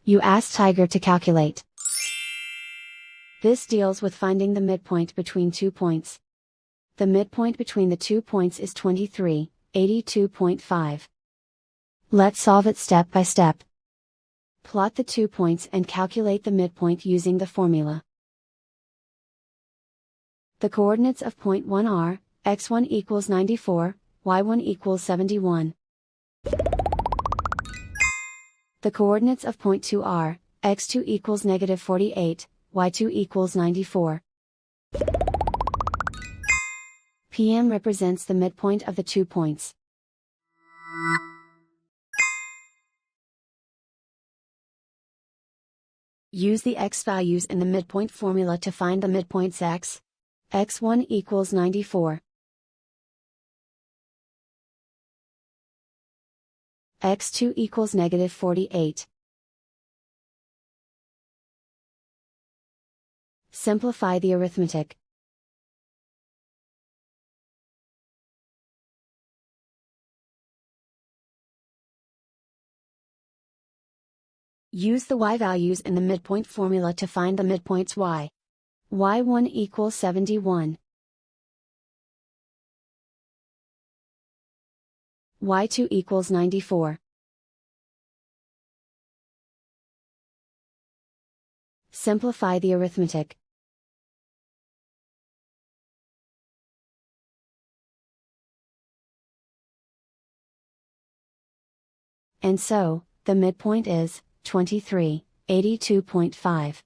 You ask Tiger to calculate. This deals with finding the midpoint between 2 points. The midpoint between the 2 points is 2382.5. Let's solve it step by step. Plot the 2 points and calculate the midpoint using the formula. The coordinates of point 1 are, x1 equals 94, y1 equals 71. The coordinates of point 2 are, x2 equals negative 48, y2 equals 94. PM represents the midpoint of the 2 points. Use the x values in the midpoint formula to find the midpoints x. x1 equals 94. x2 equals negative 48. Simplify the arithmetic. Use the y values in the midpoint formula to find the midpoints y. y1 equals 71. y2 equals 94. Simplify the arithmetic. And so, the midpoint is 2382.5.